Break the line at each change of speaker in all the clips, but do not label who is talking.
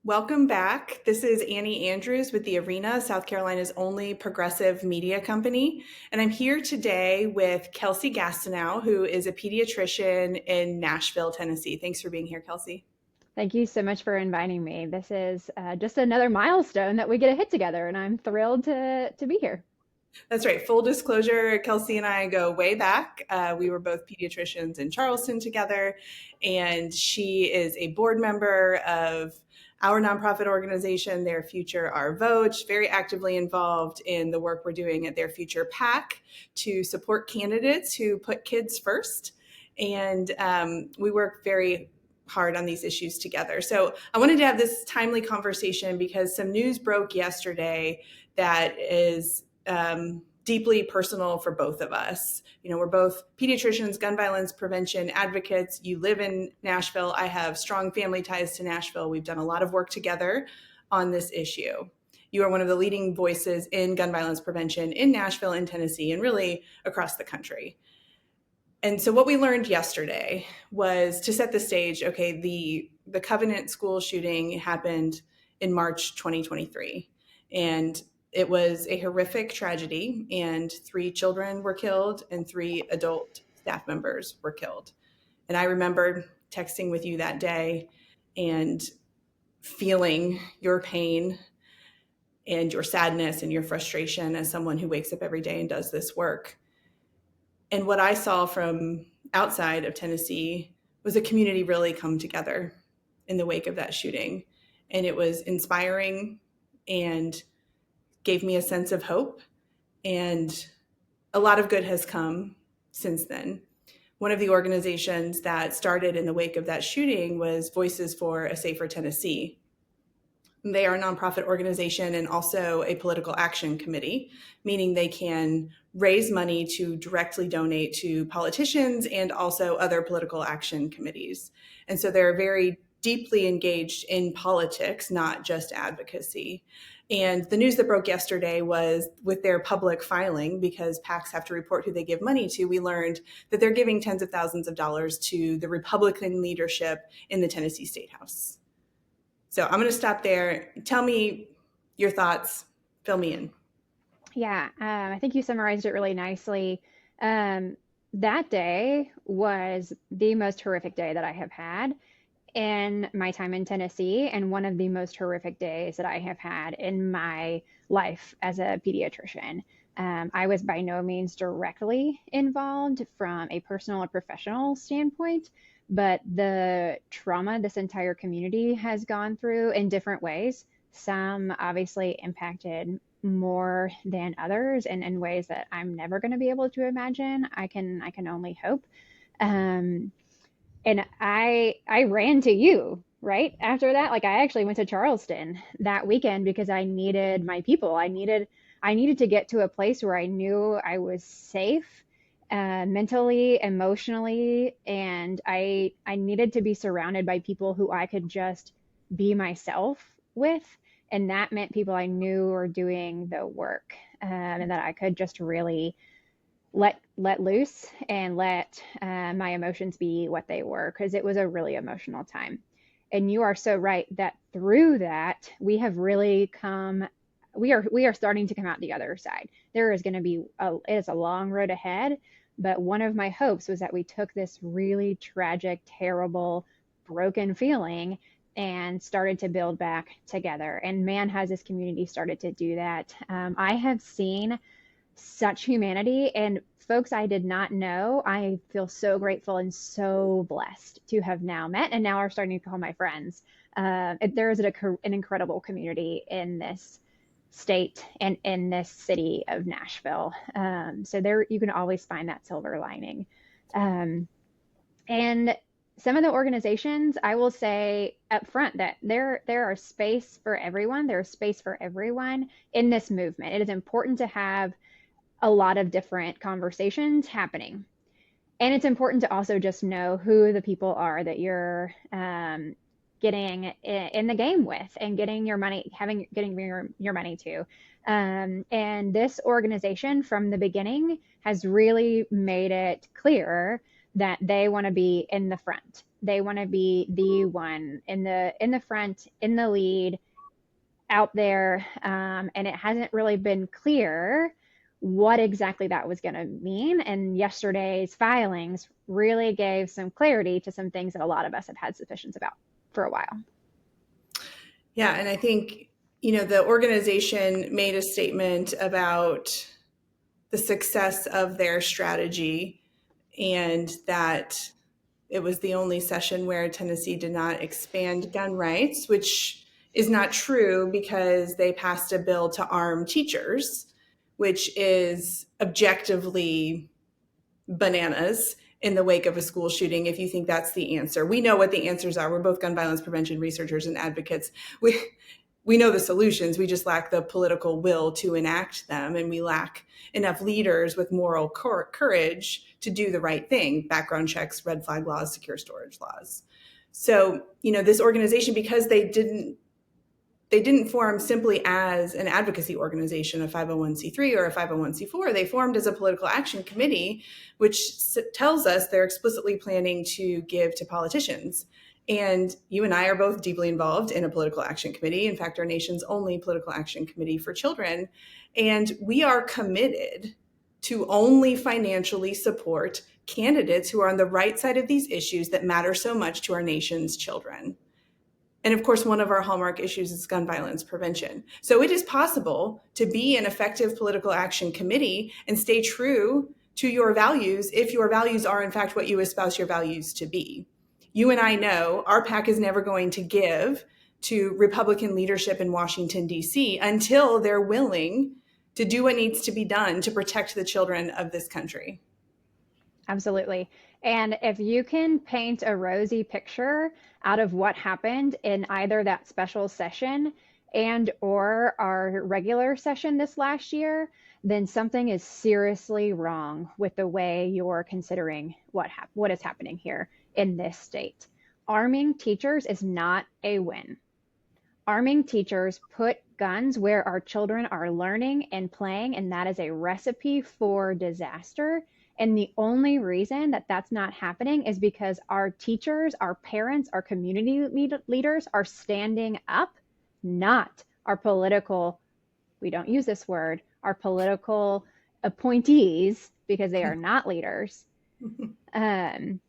Welcome back. This is Annie Andrews with The Arena, South Carolina's only progressive media company. And I'm here today with Kelsey Gastineau, who is a pediatrician in Nashville, Tennessee. Thanks for being here, Kelsey.
Thank you so much for inviting me. This is just another milestone that we get to hit together, and I'm thrilled to be here.
That's right. Full disclosure, Kelsey and I go way back. We were both pediatricians in Charleston together, and she is a board member of our nonprofit organization, Their Future, Our Vote, very actively involved in the work we're doing at Their Future PAC to support candidates who put kids first. And we work very hard on these issues together. So I wanted to have this timely conversation because some news broke yesterday that is deeply personal for both of us. You know, we're both pediatricians, gun violence prevention advocates. You live in Nashville. I have strong family ties to Nashville. We've done a lot of work together on this issue. You are one of the leading voices in gun violence prevention in Nashville, in Tennessee, and really across the country. And so what we learned yesterday was, to set the stage, okay, the Covenant school shooting happened in March 2023. And it was a horrific tragedy, and 3 children were killed and 3 adult staff members were killed. And I remember texting with you that day and feeling your pain and your sadness and your frustration as someone who wakes up every day and does this work. And what I saw from outside of Tennessee was a community really come together in the wake of that shooting. And it was inspiring and gave me a sense of hope. And a lot of good has come since then. One of the organizations that started in the wake of that shooting was Voices for a Safer Tennessee. They are a nonprofit organization and also a political action committee, meaning they can raise money to directly donate to politicians and also other political action committees. And so they're very deeply engaged in politics, not just advocacy. And the news that broke yesterday was, with their public filing, because PACs have to report who they give money to, we learned that they're giving tens of thousands of dollars to the Republican leadership in the Tennessee State House. So I'm going to stop there. Tell me your thoughts. Fill me in.
Yeah, I think you summarized it really nicely. That day was the most horrific day that I have had in my time in Tennessee, and one of the most horrific days that I have had in my life as a pediatrician. I was by no means directly involved from a personal or professional standpoint, but the trauma this entire community has gone through in different ways, some obviously impacted more than others and in ways that I'm never going to be able to imagine. I can only hope. Um, and I ran to you right after that. Like, I actually went to Charleston that weekend because I needed my people. I needed to get to a place where I knew I was safe, mentally, emotionally, and I needed to be surrounded by people who I could just be myself with. And that meant people I knew were doing the work, and that I could just really let loose and let my emotions be what they were, because it was a really emotional time. And you are so right that through that we have really come. We are starting to come out the other side. There is going to be it is a long road ahead, but one of my hopes was that we took this really tragic, terrible, broken feeling and started to build back together. And man, has this community started to do that. I have seen such humanity and folks I did not know. I feel so grateful and so blessed to have now met and now are starting to call my friends. There is an incredible community in this state and in this city of Nashville. So there, you can always find that silver lining. Um, and some of the organizations, I will say up front that there are space for everyone. There's space for everyone in this movement. It is important to have a lot of different conversations happening. And it's important to also just know who the people are that you're getting in the game with and getting your money, getting your money to. And this organization from the beginning has really made it clear that they want to be in the front. They want to be the one in the front, in the lead, out there, and it hasn't really been clear what exactly that was going to mean. And yesterday's filings really gave some clarity to some things that a lot of us have had suspicions about for a while.
Yeah, and I think, the organization made a statement about the success of their strategy and that it was the only session where Tennessee did not expand gun rights, which is not true because they passed a bill to arm teachers, which is objectively bananas in the wake of a school shooting if you think that's the answer. We know what the answers are. We're both gun violence prevention researchers and advocates. We know the solutions. We just lack the political will to enact them, and we lack enough leaders with moral courage to do the right thing: background checks, red flag laws, secure storage laws. So, this organization, because they didn't form simply as an advocacy organization, a 501c3 or a 501c4. They formed as a political action committee, which tells us they're explicitly planning to give to politicians. And you and I are both deeply involved in a political action committee. In fact, our nation's only political action committee for children. And we are committed to only financially support candidates who are on the right side of these issues that matter so much to our nation's children. And of course, one of our hallmark issues is gun violence prevention. So it is possible to be an effective political action committee and stay true to your values if your values are in fact what you espouse your values to be. You and I know our PAC is never going to give to Republican leadership in Washington, D.C. until they're willing to do what needs to be done to protect the children of this country.
Absolutely. And if you can paint a rosy picture out of what happened in either that special session and or our regular session this last year, then something is seriously wrong with the way you're considering what is happening here in this state. Arming teachers is not a win. Arming teachers put guns where our children are learning and playing, and that is a recipe for disaster. And the only reason that that's not happening is because our teachers, our parents, our community leaders are standing up, not our political, we don't use this word, our political appointees, because they are not leaders. And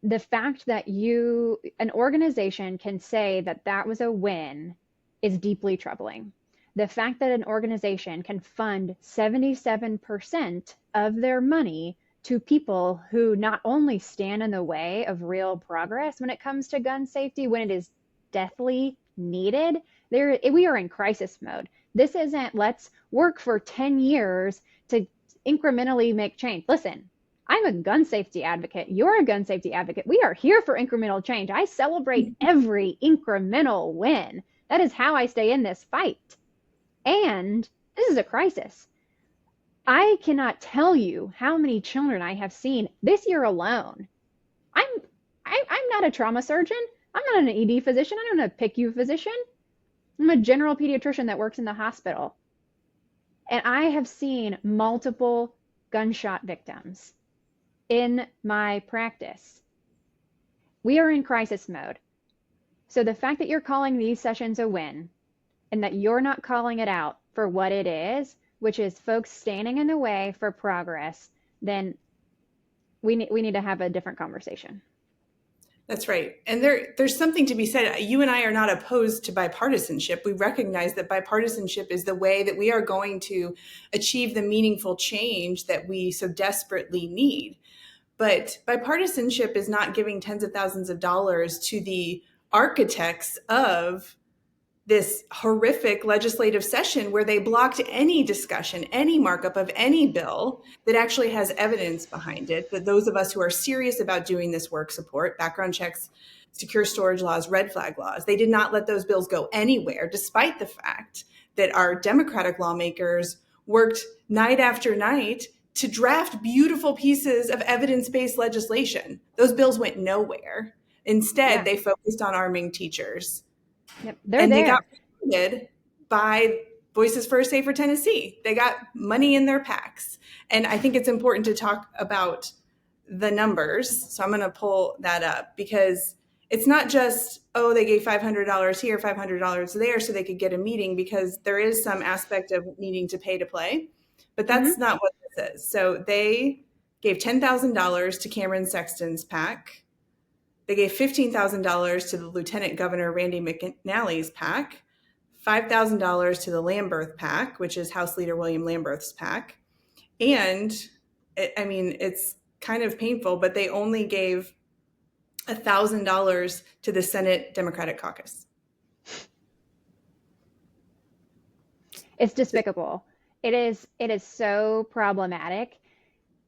the fact that an organization can say that that was a win is deeply troubling. The fact that an organization can fund 77% of their money to people who not only stand in the way of real progress when it comes to gun safety, when it is deathly needed, we are in crisis mode. This isn't let's work for 10 years to incrementally make change. Listen, I'm a gun safety advocate. You're a gun safety advocate. We are here for incremental change. I celebrate every incremental win. That is how I stay in this fight. And this is a crisis. I cannot tell you how many children I have seen this year alone. I'm not a trauma surgeon. I'm not an ED physician. I'm not a PICU physician. I'm a general pediatrician that works in the hospital. And I have seen multiple gunshot victims in my practice. We are in crisis mode. So the fact that you're calling these sessions a win and that you're not calling it out for what it is, which is folks standing in the way for progress, then we need to have a different conversation.
That's right. And there's something to be said. You and I are not opposed to bipartisanship. We recognize that bipartisanship is the way that we are going to achieve the meaningful change that we so desperately need. But bipartisanship is not giving tens of thousands of dollars to the architects of this horrific legislative session where they blocked any discussion, any markup of any bill that actually has evidence behind it, that those of us who are serious about doing this work support: background checks, secure storage laws, red flag laws. They did not let those bills go anywhere, despite the fact that our Democratic lawmakers worked night after night to draft beautiful pieces of evidence-based legislation. Those bills went nowhere. Instead, they focused on arming teachers.
Yep,
They got funded by Voices for a Safer Tennessee. They got money in their PACs. And I think it's important to talk about the numbers. So I'm going to pull that up because it's not just, oh, they gave $500 here, $500 there so they could get a meeting, because there is some aspect of needing to pay to play. But that's not what this is. So they gave $10,000 to Cameron Sexton's PAC. They gave $15,000 to the Lieutenant Governor Randy McNally's PAC, $5,000 to the Lamberth PAC, which is House Leader William Lamberth's PAC. And it's kind of painful, but they only gave $1,000 to the Senate Democratic Caucus.
It's despicable. It is so problematic.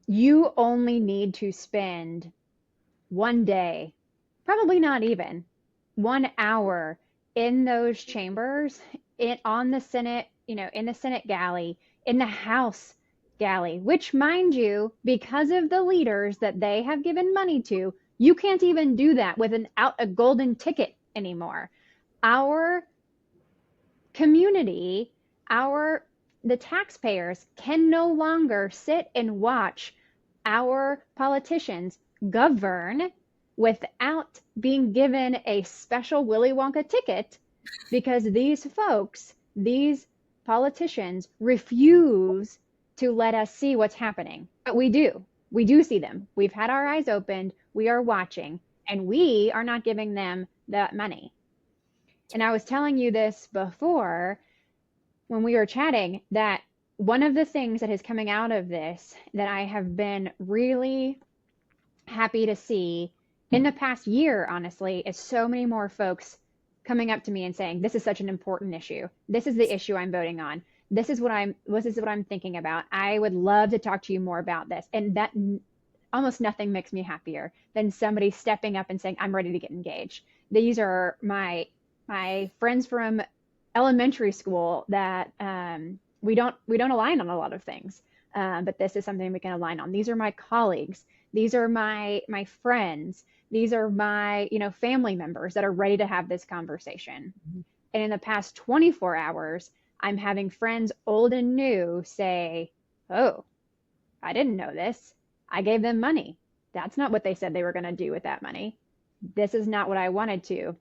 You only need to spend one day, probably not even 1 hour, in those chambers, on the Senate, in the Senate galley, in the House galley, which, mind you, because of the leaders that they have given money to, you can't even do that without a golden ticket anymore. Our community, the taxpayers, can no longer sit and watch our politicians govern without being given a special Willy Wonka ticket, because these politicians refuse to let us see what's happening. But we do see them. We've had our eyes opened, we are watching, and we are not giving them that money. And I was telling you this before when we were chatting, that one of the things that is coming out of this that I have been really happy to see in the past year, honestly, is so many more folks coming up to me and saying, this is such an important issue. This is the issue I'm voting on. This is what I'm thinking about. I would love to talk to you more about this. And that almost nothing makes me happier than somebody stepping up and saying, I'm ready to get engaged. These are my friends from elementary school that we don't align on a lot of things, but this is something we can align on. These are my colleagues. These are my friends. These are my family members that are ready to have this conversation. Mm-hmm. And in the past 24 hours, I'm having friends old and new say, oh, I didn't know this. I gave them money. That's not what they said they were going to do with that money. This is not what I wanted to.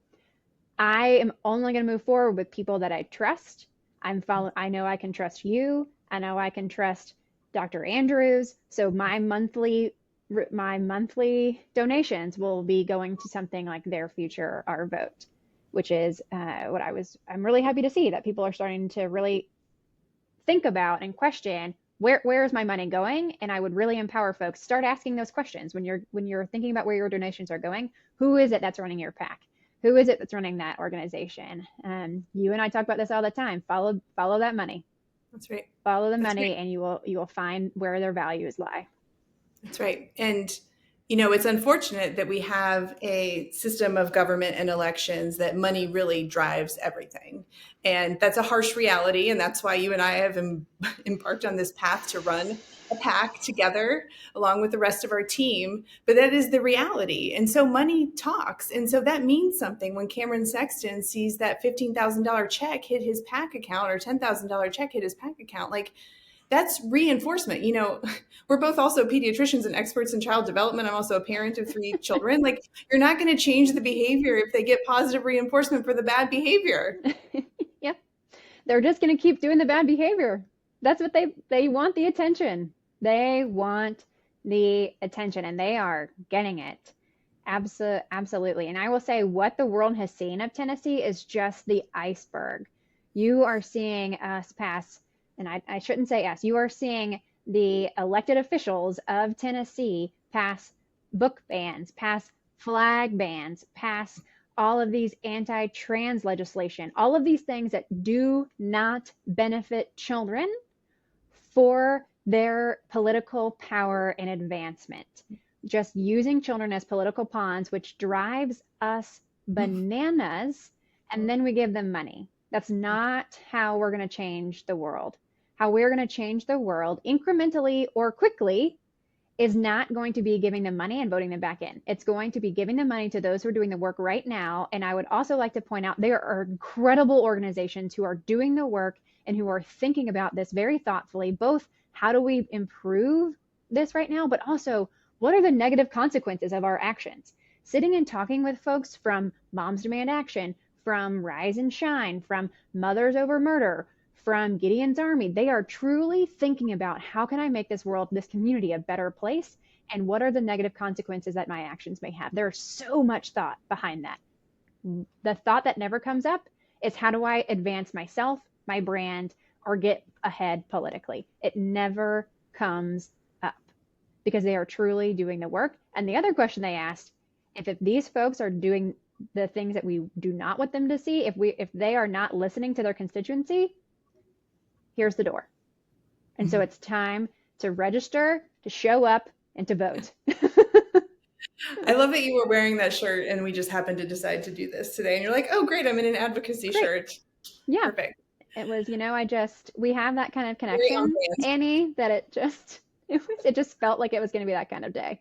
I am only going to move forward with people that I trust. I know I can trust you. I know I can trust Dr. Andrews. So my monthly donations will be going to something like Their Future, Our Vote, which is I'm really happy to see that people are starting to really think about and question where is my money going? And I would really empower folks, start asking those questions when you're thinking about where your donations are going. Who is it that's running your PAC? Who is it that's running that organization? You and I talk about this all the time. Follow that money.
That's right.
Follow the money, and you will find where their values lie.
That's right. And it's unfortunate that we have a system of government and elections that money really drives everything. And that's a harsh reality. And that's why you and I have embarked on this path to run a PAC together along with the rest of our team. But that is the reality. And so money talks. And so that means something when Cameron Sexton sees that $15,000 check hit his PAC account, or $10,000 check hit his PAC account. Like, that's reinforcement. We're both also pediatricians and experts in child development. I'm also a parent of 3 children. Like, you're not going to change the behavior if they get positive reinforcement for the bad behavior.
Yeah. They're just going to keep doing the bad behavior. That's what they want, the attention. They want the attention, and they are getting it. Absolutely. And I will say, what the world has seen of Tennessee is just the iceberg. You are seeing us pass, and I shouldn't say us, you are seeing the elected officials of Tennessee pass book bans, pass flag bans, pass all of these anti-trans legislation, all of these things that do not benefit children for their political power and advancement. Just using children as political pawns, which drives us bananas, and then we give them money. That's not how we're going to change the world. How we're going to change the world incrementally or quickly is not going to be giving them money and voting them back in. It's going to be giving the money to those who are doing the work right now. And I would also like to point out, there are incredible organizations who are doing the work and who are thinking about this very thoughtfully, both how do we improve this right now, but also what are the negative consequences of our actions? Sitting and talking with folks from Moms Demand Action, from Rise and Shine, from Mothers Over Murder, from Gideon's Army, they are truly thinking about how can I make this world, this community a better place? And what are the negative consequences that my actions may have? There's so much thought behind that. The thought that never comes up is how do I advance myself, my brand, or get ahead politically? It never comes up because they are truly doing the work. And the other question they asked, if these folks are doing the things that we do not want them to see, if they are not listening to their constituency, here's the door. And so it's time to register, to show up, and to vote.
I love that you were wearing that shirt and we just happened to decide to do this today. And you're like, oh, great, I'm in an advocacy
Great.
shirt.
Yeah.
Perfect.
It was, we have that kind of connection, Annie, that it just felt like it was going to be that kind of day.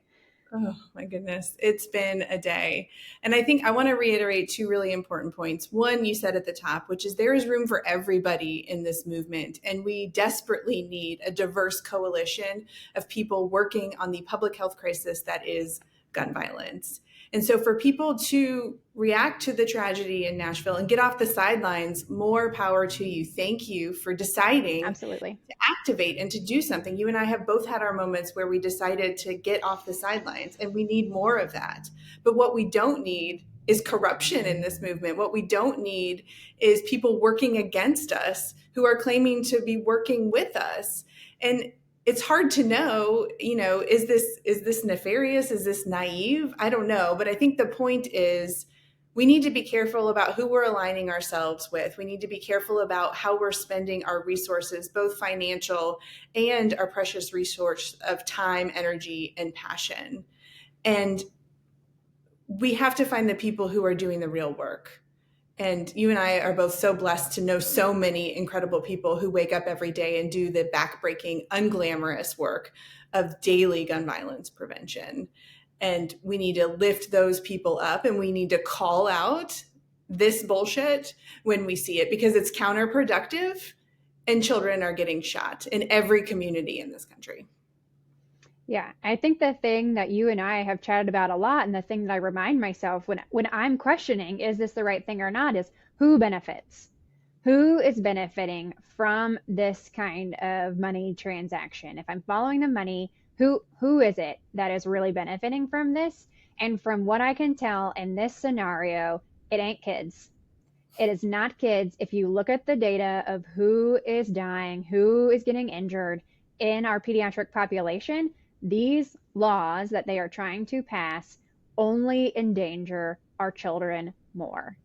Oh my goodness. It's been a day. And I think I want to reiterate two really important points. One, you said at the top, which is there is room for everybody in this movement. And we desperately need a diverse coalition of people working on the public health crisis that is gun violence. And so for people to react to the tragedy in Nashville and get off the sidelines, more power to you. Thank you for deciding
Absolutely.
to activate and to do something. You and I have both had our moments where we decided to get off the sidelines, and we need more of that. But what we don't need is corruption in this movement. What we don't need is people working against us who are claiming to be working with us. And it's hard to know, is this nefarious? Is this naive? I don't know. But I think the point is we need to be careful about who we're aligning ourselves with. We need to be careful about how we're spending our resources, both financial and our precious resource of time, energy, and passion. And we have to find the people who are doing the real work. And you and I are both so blessed to know so many incredible people who wake up every day and do the backbreaking, unglamorous work of daily gun violence prevention. And we need to lift those people up, and we need to call out this bullshit when we see it, because it's counterproductive and children are getting shot in every community in this country.
Yeah, I think the thing that you and I have chatted about a lot, and the thing that I remind myself when I'm questioning, is this the right thing or not, is who benefits? Who is benefiting from this kind of money transaction? If I'm following the money, who is it that is really benefiting from this? And from what I can tell in this scenario, it ain't kids. It is not kids. If you look at the data of who is dying, who is getting injured in our pediatric population, these laws that they are trying to pass only endanger our children more.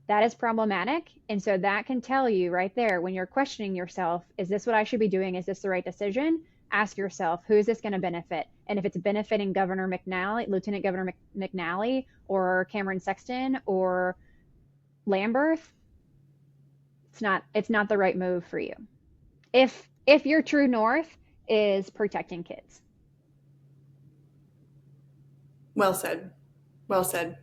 That is problematic. And so that can tell you right there, when you're questioning yourself, is this what I should be doing? Is this the right decision? Ask yourself, who is this going to benefit? And if it's benefiting Governor McNally, Lieutenant Governor McNally, or Cameron Sexton, or Lamberth, it's not the right move for you. If your true north is protecting kids.
Well said. Well said.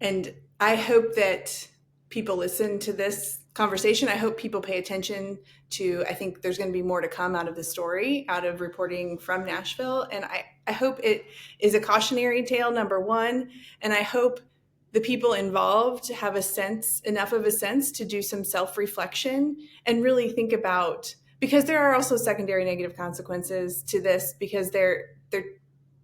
And I hope that people listen to this conversation. I hope people pay attention to, I think there's going to be more to come out of the story, out of reporting from Nashville. And I hope it is a cautionary tale, number one. And I hope the people involved have enough of a sense to do some self-reflection and really think about, because there are also secondary negative consequences to this, because they're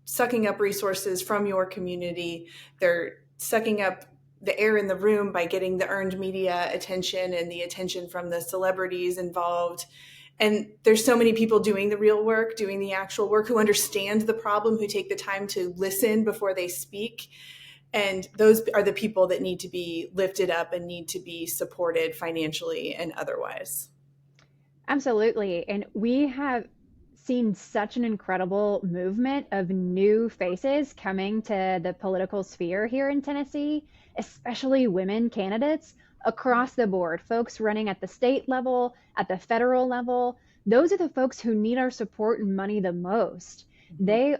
sucking up resources from your community. They're sucking up the air in the room by getting the earned media attention and the attention from the celebrities involved. And there's so many people doing the real work, doing the actual work, who understand the problem, who take the time to listen before they speak. And those are the people that need to be lifted up and need to be supported financially and otherwise.
Absolutely. And we have seen such an incredible movement of new faces coming to the political sphere here in Tennessee, especially women candidates across the board, folks running at the state level, at the federal level. Those are the folks who need our support and money the most.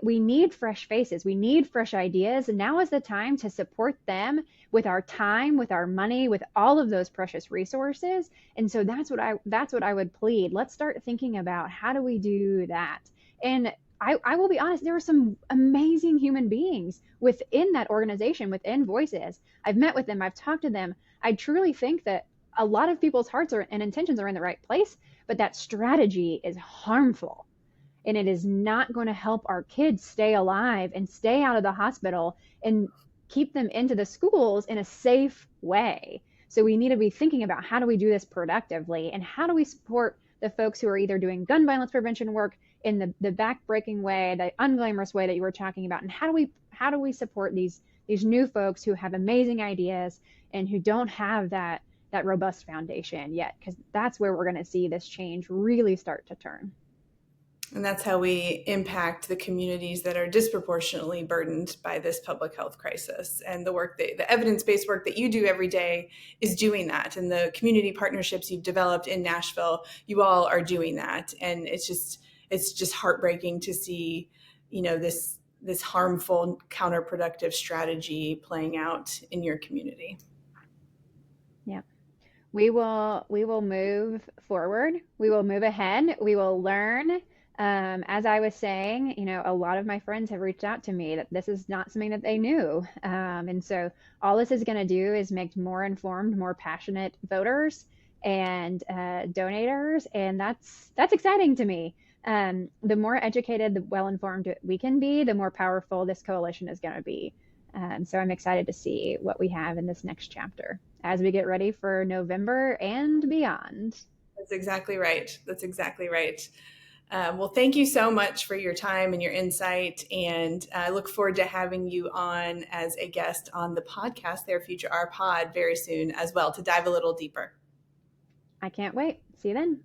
We need fresh faces. We need fresh ideas. And now is the time to support them with our time, with our money, with all of those precious resources. And so that's what I would plead. Let's start thinking about, how do we do that? And I will be honest, there are some amazing human beings within that organization, within Voices. I've met with them, I've talked to them. I truly think that a lot of people's hearts are, and intentions are in the right place, but that strategy is harmful, and it is not going to help our kids stay alive and stay out of the hospital and keep them into the schools in a safe way. So we need to be thinking about, how do we do this productively, and how do we support the folks who are either doing gun violence prevention work in the back-breaking way, the unglamorous way that you were talking about, and how do we support these new folks who have amazing ideas and who don't have that robust foundation yet, because that's where we're going to see this change really start to turn.
And that's how we impact the communities that are disproportionately burdened by this public health crisis. And the evidence-based work that you do every day is doing that. And the community partnerships you've developed in Nashville, you all are doing that. And it's just heartbreaking to see, this harmful, counterproductive strategy playing out in your community.
Yeah. We will move forward. We will move ahead. We will learn. As I was saying, a lot of my friends have reached out to me that this is not something that they knew. And so all this is going to do is make more informed, more passionate voters and donators. And that's exciting to me. The more educated, the well-informed we can be, the more powerful this coalition is going to be. So I'm excited to see what we have in this next chapter as we get ready for November and beyond.
That's exactly right. That's exactly right. Well, thank you so much for your time and your insight. And I look forward to having you on as a guest on the podcast, Their Future Our Pod, very soon as well, to dive a little deeper.
I can't wait. See you then.